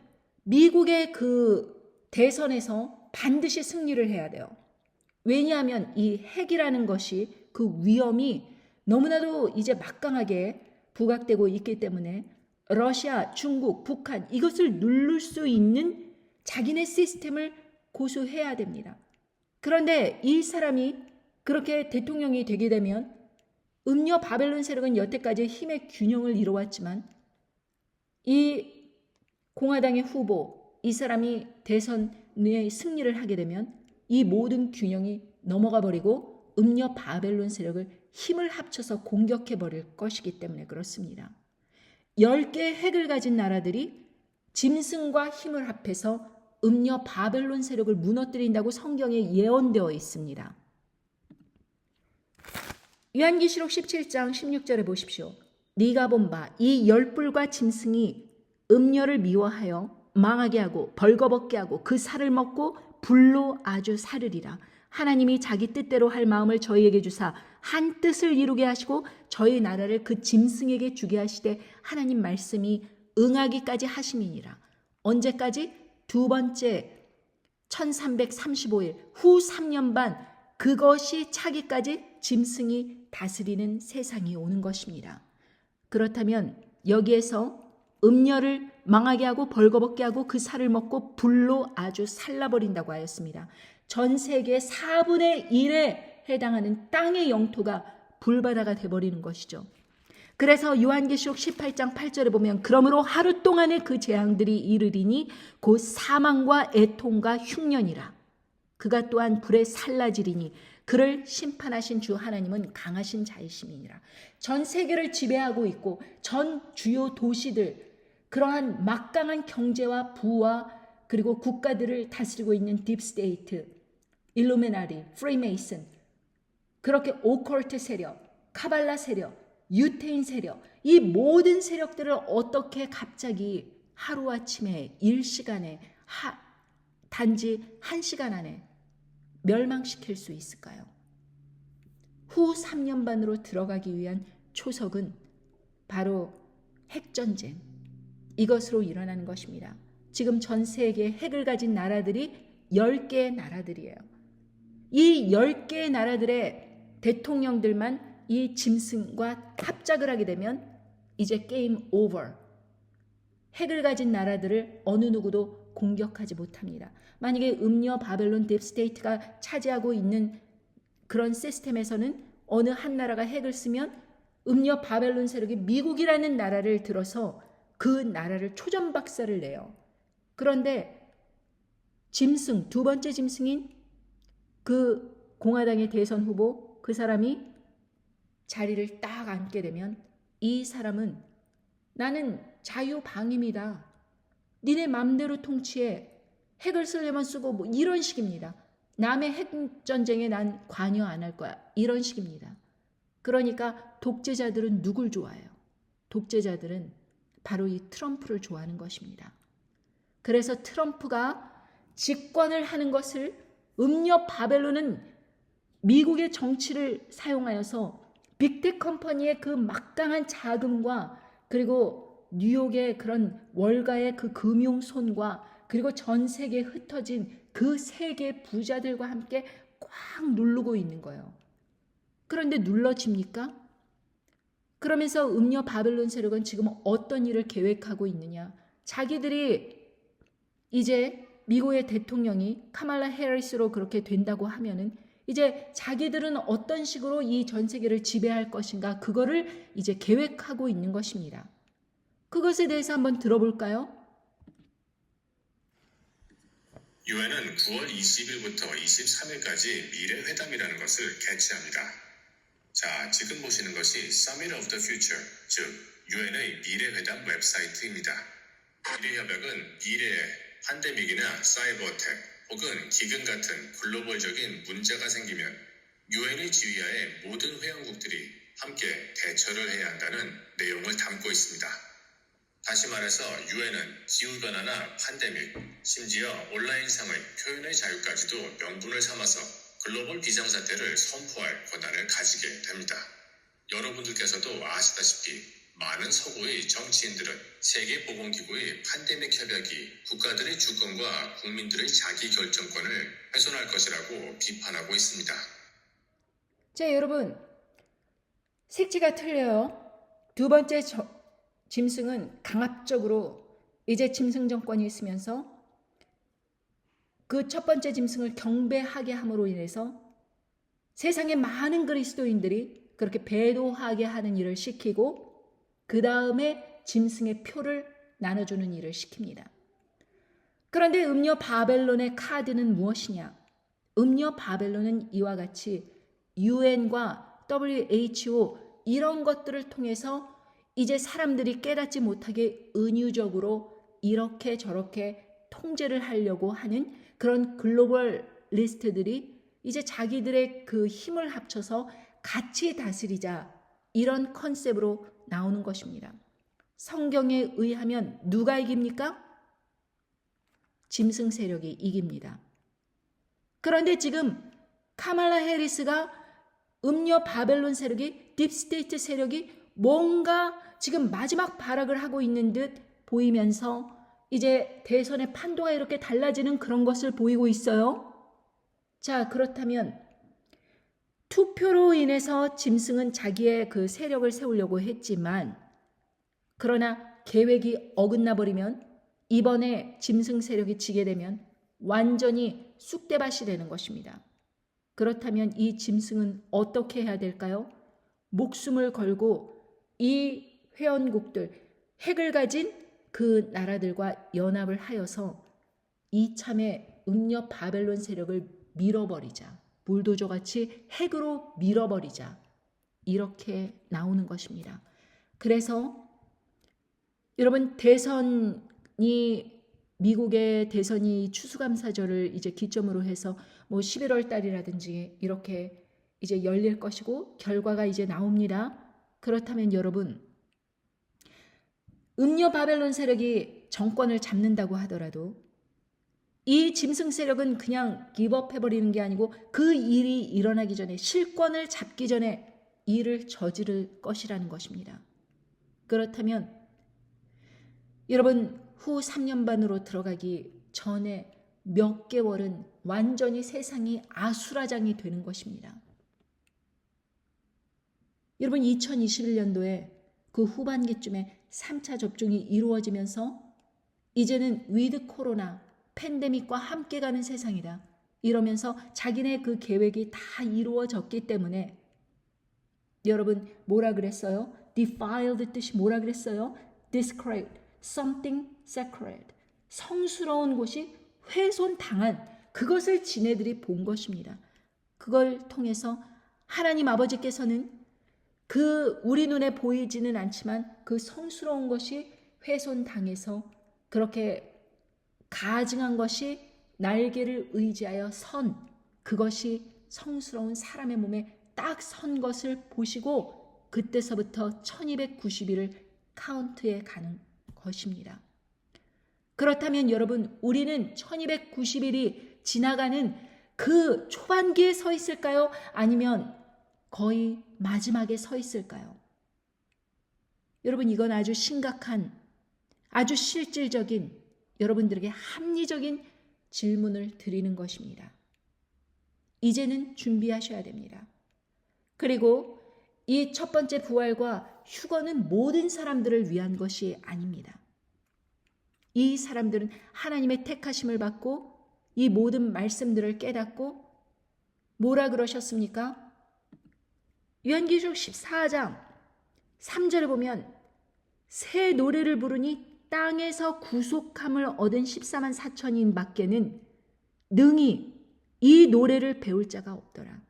미국의 그 대선에서 반드시 승리를 해야 돼요. 왜냐하면 이 핵이라는 것이 그 위험이 너무나도 이제 막강하게 부각되고 있기 때문에 러시아, 중국, 북한 이것을 누를 수 있는 자기네 시스템을 고수해야 됩니다. 그런데 이 사람이 그렇게 대통령이 되게 되면 음녀 바벨론 세력은 여태까지 힘의 균형을 이뤄왔지만 이 공화당의 후보, 이 사람이 대선에 승리를 하게 되면 이 모든 균형이 넘어가 버리고 음녀 바벨론 세력을 힘을 합쳐서 공격해 버릴 것이기 때문에 그렇습니다. 10개의 핵을 가진 나라들이 짐승과 힘을 합해서 음녀 바벨론 세력을 무너뜨린다고 성경에 예언되어 있습니다. 요한계시록 17장 16절에 보십시오. 네가 본 바 이 열불과 짐승이 음녀를 미워하여 망하게 하고 벌거벗게 하고 그 살을 먹고 불로 아주 사르리라. 하나님이 자기 뜻대로 할 마음을 저희에게 주사 한 뜻을 이루게 하시고 저희 나라를 그 짐승에게 주게 하시되 하나님 말씀이 응하기까지 하심이니라. 언제까지? 두 번째 1335일 후 3년 반 그것이 차기까지 짐승이 다스리는 세상이 오는 것입니다. 그렇다면 여기에서 음녀를 망하게 하고 벌거벗게 하고 그 살을 먹고 불로 아주 살라버린다고 하였습니다. 전 세계 4분의 1에 해당하는 땅의 영토가 불바다가 되어버리는 것이죠. 그래서 요한계시록 18장 8절에 보면 그러므로 하루 동안에 그 재앙들이 이르리니 곧 사망과 애통과 흉년이라. 그가 또한 불에 살라지리니 그를 심판하신 주 하나님은 강하신 자이심이니라. 전 세계를 지배하고 있고 전 주요 도시들, 그러한 막강한 경제와 부와 그리고 국가들을 다스리고 있는 딥스테이트, 일루미나리, 프리메이슨, 그렇게 오컬트 세력, 카발라 세력, 유태인 세력, 이 모든 세력들을 어떻게 갑자기 하루아침에 일시간에 단지 1시간 안에 멸망시킬 수 있을까요? 후 3년 반으로 들어가기 위한 초석은 바로 핵전쟁, 이것으로 일어나는 것입니다. 지금 전 세계에 핵을 가진 나라들이 10개의 나라들이에요. 이 10개의 나라들의 대통령들만 이 짐승과 합작을 하게 되면 이제 게임 오버. 핵을 가진 나라들을 어느 누구도 공격하지 못합니다. 만약에 음녀 바벨론 딥스테이트가 차지하고 있는 그런 시스템에서는 어느 한 나라가 핵을 쓰면 음녀 바벨론 세력이 미국이라는 나라를 들어서 그 나라를 초전박살을 내요. 그런데 짐승, 두 번째 짐승인 그 공화당의 대선 후보, 그 사람이 자리를 딱 앉게 되면 이 사람은 나는 자유방임이다. 니네 맘대로 통치해. 핵을 쓰려면 쓰고 뭐 이런 식입니다. 남의 핵전쟁에 난 관여 안 할 거야. 이런 식입니다. 그러니까 독재자들은 누굴 좋아해요? 독재자들은 바로 이 트럼프를 좋아하는 것입니다. 그래서 트럼프가 집권을 하는 것을 음녀 바벨론은 미국의 정치를 사용하여서 빅텍 컴퍼니의 그 막강한 자금과 그리고 뉴욕의 그런 월가의 그 금융손과 그리고 전 세계에 흩어진 그 세계 부자들과 함께 꽉 누르고 있는 거예요. 그런데 눌러집니까? 그러면서 음녀 바벨론 세력은 지금 어떤 일을 계획하고 있느냐? 자기들이 이제 미국의 대통령이 카말라 해리스로 그렇게 된다고 하면은 이제 자기들은 어떤 식으로 이 전 세계를 지배할 것인가, 그거를 이제 계획하고 있는 것입니다. 그것에 대해서 한번 들어볼까요? 유엔은 9월 20일부터 23일까지 미래회담이라는 것을 개최합니다. 자, 지금 보시는 것이 Summit of the Future, 즉 유엔의 미래회담 웹사이트입니다. 미래협약은 미래에 팬데믹이나 사이버어택 혹은 기근 같은 글로벌적인 문제가 생기면 유엔의 지휘하에 모든 회원국들이 함께 대처를 해야 한다는 내용을 담고 있습니다. 다시 말해서 유엔은 기후변화나 팬데믹, 심지어 온라인상의 표현의 자유까지도 명분을 삼아서 글로벌 비상사태를 선포할 권한을 가지게 됩니다. 여러분들께서도 아시다시피 많은 서구의 정치인들은 세계보건기구의 팬데믹 협약이 국가들의 주권과 국민들의 자기결정권을 훼손할 것이라고 비판하고 있습니다. 자, 여러분, 색지가 틀려요. 두 번째 짐승은 강압적으로 이제 짐승 정권이 있으면서 그 첫 번째 짐승을 경배하게 함으로 인해서 세상의 많은 그리스도인들이 그렇게 배도하게 하는 일을 시키고 그 다음에 짐승의 표를 나눠주는 일을 시킵니다. 그런데 음녀 바벨론의 카드는 무엇이냐? 음녀 바벨론은 이와 같이 UN과 WHO 이런 것들을 통해서 이제 사람들이 깨닫지 못하게 은유적으로 이렇게 저렇게 통제를 하려고 하는 그런 글로벌 리스트들이 이제 자기들의 그 힘을 합쳐서 같이 다스리자, 이런 컨셉으로 나오는 것입니다. 성경에 의하면 누가 이깁니까? 짐승 세력이 이깁니다. 그런데 지금 카말라 해리스가 음녀 바벨론 세력이, 딥스테이트 세력이 뭔가 지금 마지막 발악을 하고 있는 듯 보이면서 이제 대선의 판도가 이렇게 달라지는 그런 것을 보이고 있어요. 자, 그렇다면 투표로 인해서 짐승은 자기의 그 세력을 세우려고 했지만 그러나 계획이 어긋나 버리면 이번에 짐승 세력이 지게 되면 완전히 쑥대밭이 되는 것입니다. 그렇다면 이 짐승은 어떻게 해야 될까요? 목숨을 걸고 이 회원국들, 핵을 가진 그 나라들과 연합을 하여서 이참에 음녀 바벨론 세력을 밀어버리자. 불도저같이 핵으로 밀어버리자. 이렇게 나오는 것입니다. 그래서 여러분 미국의 대선이 추수감사절을 이제 기점으로 해서 뭐 11월 달이라든지 이렇게 이제 열릴 것이고 결과가 이제 나옵니다. 그렇다면 여러분 음녀 바벨론 세력이 정권을 잡는다고 하더라도 이 짐승 세력은 그냥 기브업 해버리는 게 아니고 그 일이 일어나기 전에 실권을 잡기 전에 일을 저지를 것이라는 것입니다. 그렇다면 여러분 후 3년 반으로 들어가기 전에 몇 개월은 완전히 세상이 아수라장이 되는 것입니다. 여러분 2021년도에 그 후반기쯤에 3차 접종이 이루어지면서 이제는 위드 코로나 팬데믹과 함께 가는 세상이다. 이러면서 자기네 그 계획이 다 이루어졌기 때문에 여러분 뭐라 그랬어요? defiled 뜻이 뭐라 그랬어요? desecrate, something sacred. 성스러운 곳이 훼손당한 그것을 지네들이 본 것입니다. 그걸 통해서 하나님 아버지께서는 그 우리 눈에 보이지는 않지만 그 성스러운 것이 훼손당해서 그렇게 가증한 것이 날개를 의지하여 선 그것이 성스러운 사람의 몸에 딱 선 것을 보시고 그때서부터 1290일을 카운트해 가는 것입니다. 그렇다면 여러분 우리는 1290일이 지나가는 그 초반기에 서 있을까요? 아니면 거의 마지막에 서 있을까요? 여러분 이건 아주 심각한 아주 실질적인 여러분들에게 합리적인 질문을 드리는 것입니다. 이제는 준비하셔야 됩니다. 그리고 이 첫 번째 부활과 휴거는 모든 사람들을 위한 것이 아닙니다. 이 사람들은 하나님의 택하심을 받고 이 모든 말씀들을 깨닫고 뭐라 그러셨습니까? 요한계시록 14장 3절에 보면 새 노래를 부르니 땅에서 구속함을 얻은 14만 4천인 밖에는 능히 이 노래를 배울 자가 없더라.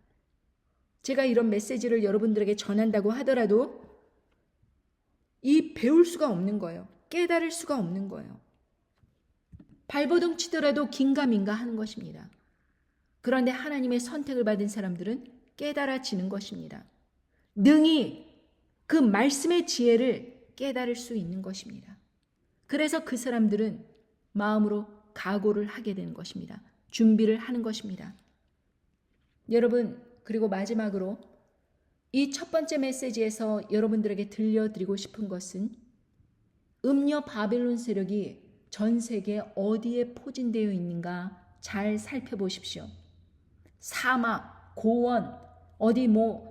제가 이런 메시지를 여러분들에게 전한다고 하더라도 이 배울 수가 없는 거예요. 깨달을 수가 없는 거예요. 발버둥 치더라도 긴가민가 하는 것입니다. 그런데 하나님의 선택을 받은 사람들은 깨달아지는 것입니다. 능히 그 말씀의 지혜를 깨달을 수 있는 것입니다. 그래서 그 사람들은 마음으로 각오를 하게 되는 것입니다. 준비를 하는 것입니다. 여러분, 그리고 마지막으로 이 첫 번째 메시지에서 여러분들에게 들려드리고 싶은 것은 음녀 바벨론 세력이 전 세계 어디에 포진되어 있는가 잘 살펴보십시오. 사막, 고원, 어디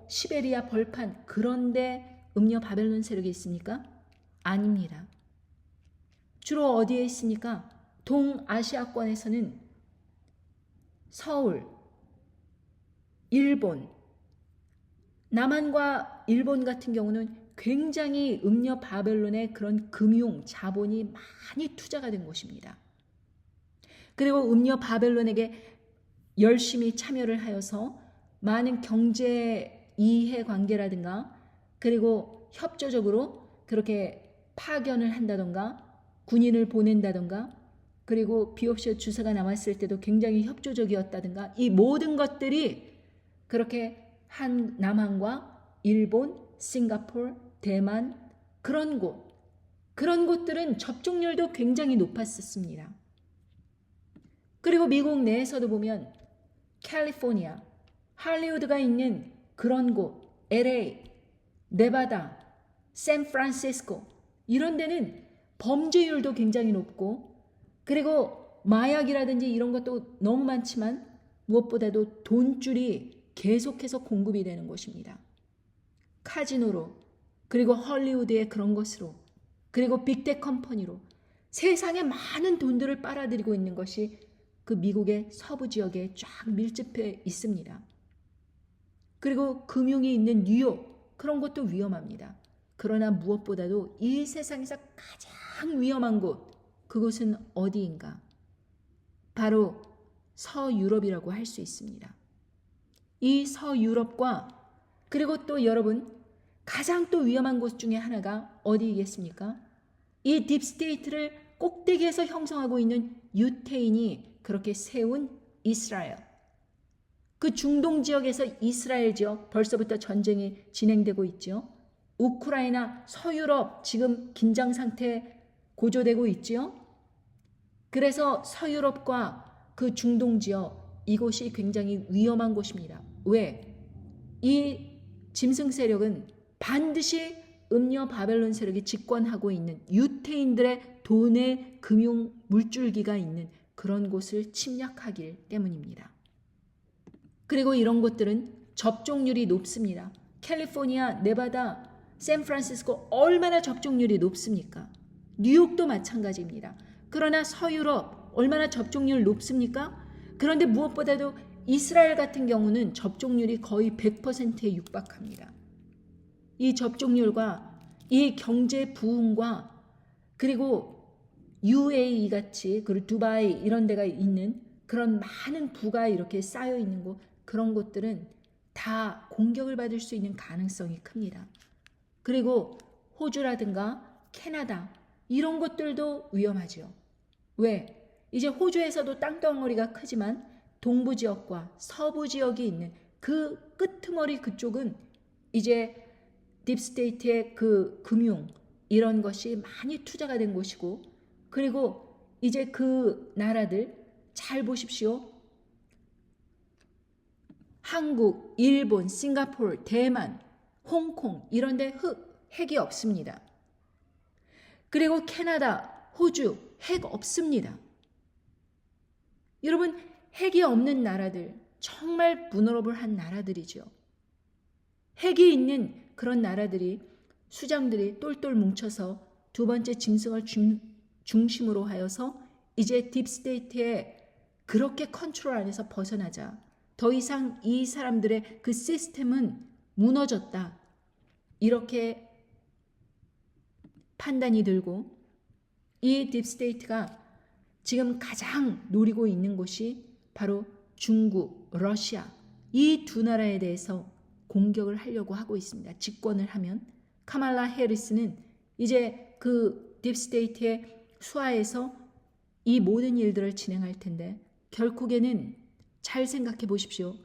시베리아 벌판 그런데 음녀 바벨론 세력이 있습니까? 아닙니다. 주로 어디에 있습니까? 동아시아권에서는 서울, 일본, 남한과 일본 같은 경우는 굉장히 음녀 바벨론의 그런 금융, 자본이 많이 투자가 된 곳입니다. 그리고 음녀 바벨론에게 열심히 참여를 하여서 많은 경제 이해관계라든가 그리고 협조적으로 그렇게 파견을 한다던가 군인을 보낸다던가 그리고 비옵션 주사가 나왔을 때도 굉장히 협조적이었다든가 이 모든 것들이 그렇게 남한과 일본, 싱가포르, 대만 그런 곳들은 접종률도 굉장히 높았었습니다. 그리고 미국 내에서도 보면 캘리포니아, 할리우드가 있는 그런 곳, LA, 네바다, 샌프란시스코 이런 데는 범죄율도 굉장히 높고 그리고 마약이라든지 이런 것도 너무 많지만 무엇보다도 돈줄이 계속해서 공급이 되는 곳입니다. 카지노로, 그리고 헐리우드의 그런 것으로, 그리고 빅텍 컴퍼니로 세상에 많은 돈들을 빨아들이고 있는 것이 그 미국의 서부 지역에 쫙 밀집해 있습니다. 그리고 금융이 있는 뉴욕, 그런 것도 위험합니다. 그러나 무엇보다도 이 세상에서 가장 위험한 곳, 그곳은 어디인가? 바로 서유럽이라고 할 수 있습니다. 이 서유럽과 그리고 또 여러분 가장 또 위험한 곳 중에 하나가 어디이겠습니까? 이 딥스테이트를 꼭대기에서 형성하고 있는 유태인이 그렇게 세운 이스라엘. 그 중동 지역에서 이스라엘 지역 벌써부터 전쟁이 진행되고 있죠. 우크라이나, 서유럽 지금 긴장 상태 고조되고 있죠. 그래서 서유럽과 그 중동 지역 이곳이 굉장히 위험한 곳입니다. 왜? 이 짐승 세력은 반드시 음녀 바벨론 세력이 집권하고 있는 유태인들의 돈의 금융 물줄기가 있는 그런 곳을 침략하기 때문입니다. 그리고 이런 곳들은 접종률이 높습니다. 캘리포니아, 네바다, 샌프란시스코 얼마나 접종률이 높습니까? 뉴욕도 마찬가지입니다. 그러나 서유럽 얼마나 접종률 높습니까? 그런데 무엇보다도 이스라엘 같은 경우는 접종률이 거의 100%에 육박합니다. 이 접종률과 이 경제 부흥과 그리고 UAE 같이 그리고 두바이 이런 데가 있는 그런 많은 부가 이렇게 쌓여 있는 곳, 그런 곳들은 다 공격을 받을 수 있는 가능성이 큽니다. 그리고 호주라든가 캐나다 이런 곳들도 위험하죠. 왜? 이제 호주에서도 땅덩어리가 크지만 동부 지역과 서부 지역이 있는 그 끄트머리 그쪽은 이제 딥스테이트의 그 금융 이런 것이 많이 투자가 된 곳이고, 그리고 이제 그 나라들 잘 보십시오. 한국, 일본, 싱가포르, 대만, 홍콩 이런 데 핵이 없습니다. 그리고 캐나다, 호주 핵 없습니다. 여러분 핵이 없는 나라들 정말 vulnerable한 나라들이죠. 핵이 있는 그런 나라들이 수장들이 똘똘 뭉쳐서 두 번째 짐승을 중심으로 하여서 이제 딥스테이트의 그렇게 컨트롤 안에서 벗어나자 더 이상 이 사람들의 그 시스템은 무너졌다. 이렇게 판단이 들고 이 딥스테이트가 지금 가장 노리고 있는 곳이 바로 중국, 러시아 이 두 나라에 대해서 공격을 하려고 하고 있습니다. 집권을 하면 카말라 해리스는 이제 그 딥스테이트의 수하에서 이 모든 일들을 진행할 텐데 결국에는 잘 생각해 보십시오.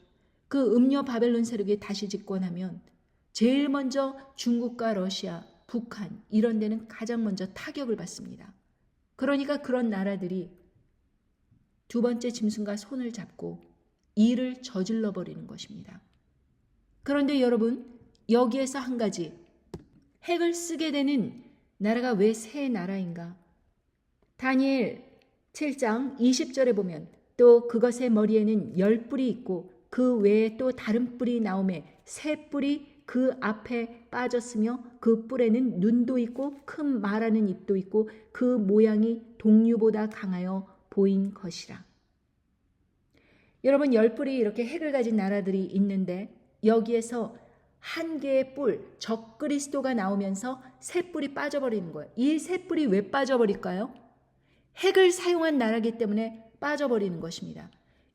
그 음녀 바벨론 세력이 다시 집권하면 제일 먼저 중국과 러시아, 북한 이런 데는 가장 먼저 타격을 받습니다. 그러니까 그런 나라들이 두 번째 짐승과 손을 잡고 일을 저질러 버리는 것입니다. 그런데 여러분 여기에서 한 가지 핵을 쓰게 되는 나라가 왜 세 나라인가? 다니엘 7장 20절에 보면 또 그것의 머리에는 10뿔이 있고 그 외에 또 다른 뿔이 나오매 세 뿔이 그 앞에 빠졌으며 그 뿔에는 눈도 있고 큰 말하는 입도 있고 그 모양이 동류보다 강하여 보인 것이라. 여러분 10뿔이 이렇게 핵을 가진 나라들이 있는데 여기에서 한 개의 뿔, 적그리스도가 나오면서 세 뿔이 빠져버리는 거예요. 이 세 뿔이 왜 빠져버릴까요? 핵을 사용한 나라이기 때문에 빠져버리는 것입니다.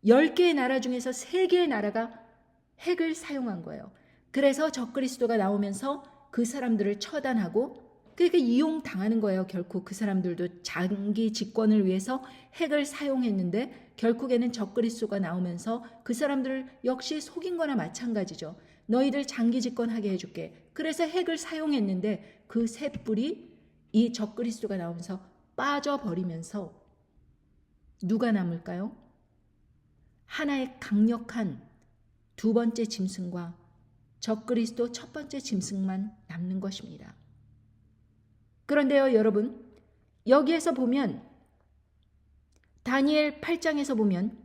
10개의 나라 중에서 3개의 나라가 핵을 사용한 거예요. 그래서 적그리스도가 나오면서 그 사람들을 처단하고 그러니까 이용당하는 거예요. 결국 그 사람들도 장기 집권을 위해서 핵을 사용했는데 결국에는 적그리스도가 나오면서 그 사람들을 역시 속인 거나 마찬가지죠. 너희들 장기 집권하게 해줄게. 그래서 핵을 사용했는데 그 세 뿔이 이 적그리스도가 나오면서 빠져버리면서 누가 남을까요? 하나의 강력한 두 번째 짐승과 적그리스도 첫 번째 짐승만 남는 것입니다. 그런데요, 여러분, 여기에서 보면 다니엘 8장에서 보면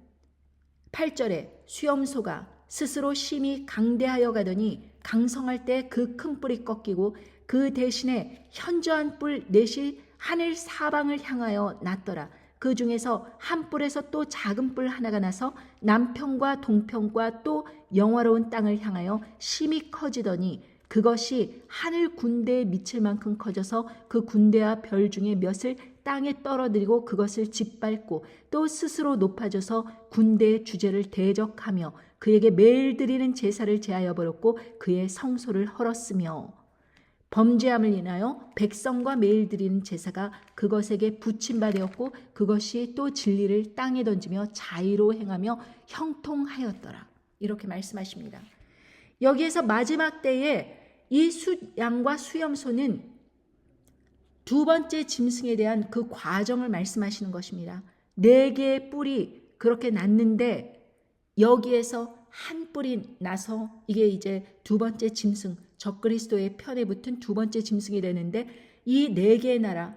8절에 수염소가 스스로 심히 강대하여 가더니 강성할 때 그 큰 뿔이 꺾이고 그 대신에 현저한 뿔 넷이 하늘 사방을 향하여 났더라. 그 중에서 한 뿔에서 또 작은 뿔 하나가 나서 남편과 동편과 또 영화로운 땅을 향하여 심히 커지더니 그것이 하늘 군대에 미칠 만큼 커져서 그 군대와 별 중에 몇을 땅에 떨어뜨리고 그것을 짓밟고 또 스스로 높아져서 군대의 주제를 대적하며 그에게 매일 드리는 제사를 제하여 버렸고 그의 성소를 헐었으며 범죄함을 인하여 백성과 매일 드리는 제사가 그것에게 붙임 바 되었고 그것이 또 진리를 땅에 던지며 자의로 행하며 형통하였더라. 이렇게 말씀하십니다. 여기에서 마지막 때에 이 양과 수염소는 두 번째 짐승에 대한 그 과정을 말씀하시는 것입니다. 4개의 뿔이 그렇게 났는데 여기에서 한 뿔이 나서 이게 이제 두 번째 짐승, 적그리스도의 편에 붙은 두 번째 짐승이 되는데 이 4개의 나라,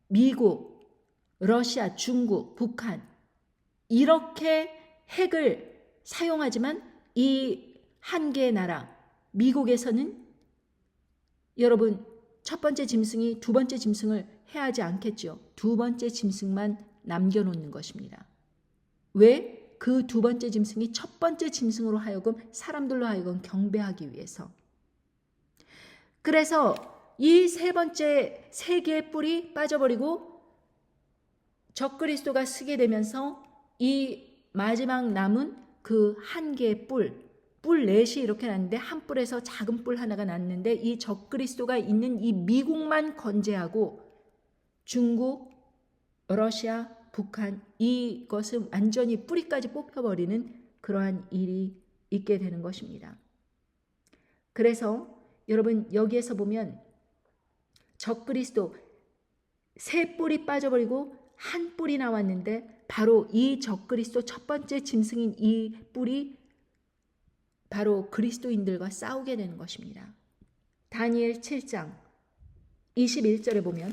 미국, 러시아, 중국, 북한 이렇게 핵을 사용하지만 이 한 개의 나라, 미국에서는 여러분 첫 번째 짐승이 두 번째 짐승을 해하지 않겠죠. 두 번째 짐승만 남겨놓는 것입니다. 왜? 그 두 번째 짐승이 첫 번째 짐승으로 하여금 사람들로 하여금 경배하기 위해서. 그래서 이 세 번째 3개의 뿔이 빠져버리고 적그리스도가 쓰게 되면서 이 마지막 남은 그 한 개의 뿔 4이 이렇게 났는데 한 뿔에서 작은 뿔 하나가 났는데 이 적그리스도가 있는 이 미국만 건재하고 중국, 러시아, 북한 이것은 완전히 뿌리까지 뽑혀버리는 그러한 일이 있게 되는 것입니다. 그래서 여러분 여기에서 보면 적그리스도 3 뿔이 빠져버리고 한 뿔이 나왔는데 바로 이 적그리스도 첫 번째 짐승인 이 뿔이 바로 그리스도인들과 싸우게 되는 것입니다. 다니엘 7장 21절에 보면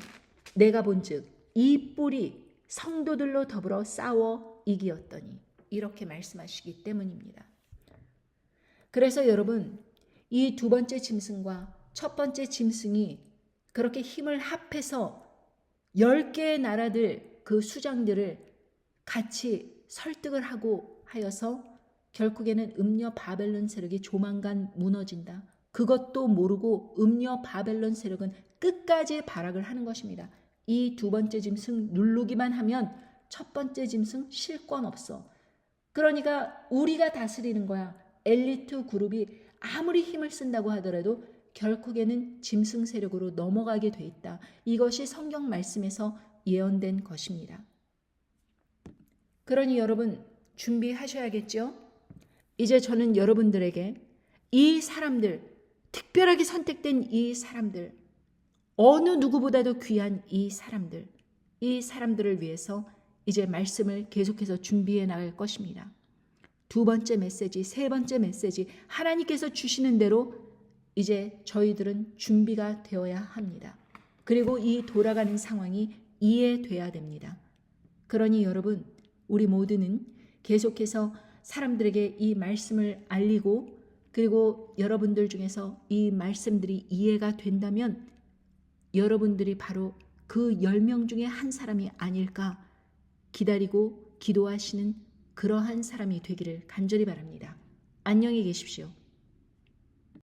내가 본즉 이 뿔이 성도들로 더불어 싸워 이기었더니 이렇게 말씀하시기 때문입니다. 그래서 여러분 이 두 번째 짐승과 첫 번째 짐승이 그렇게 힘을 합해서 10개의 나라들 그 수장들을 같이 설득을 하고 하여서 결국에는 음녀 바벨론 세력이 조만간 무너진다. 그것도 모르고 음녀 바벨론 세력은 끝까지 발악을 하는 것입니다. 이 두 번째 짐승 누르기만 하면 첫 번째 짐승 실권 없어. 그러니까 우리가 다스리는 거야. 엘리트 그룹이 아무리 힘을 쓴다고 하더라도 결국에는 짐승 세력으로 넘어가게 돼 있다. 이것이 성경 말씀에서 예언된 것입니다. 그러니 여러분 준비하셔야겠죠? 이제 저는 여러분들에게 이 사람들, 특별하게 선택된 이 사람들, 어느 누구보다도 귀한 이 사람들을 위해서 이제 말씀을 계속해서 준비해 나갈 것입니다. 두 번째 메시지, 세 번째 메시지, 하나님께서 주시는 대로 이제 저희들은 준비가 되어야 합니다. 그리고 이 돌아가는 상황이 이해돼야 됩니다. 그러니 여러분, 우리 모두는 계속해서 사람들에게 이 말씀을 알리고 그리고 여러분들 중에서 이 말씀들이 이해가 된다면 여러분들이 바로 그 10명 중에 한 사람이 아닐까 기다리고 기도하시는 그러한 사람이 되기를 간절히 바랍니다. 안녕히 계십시오.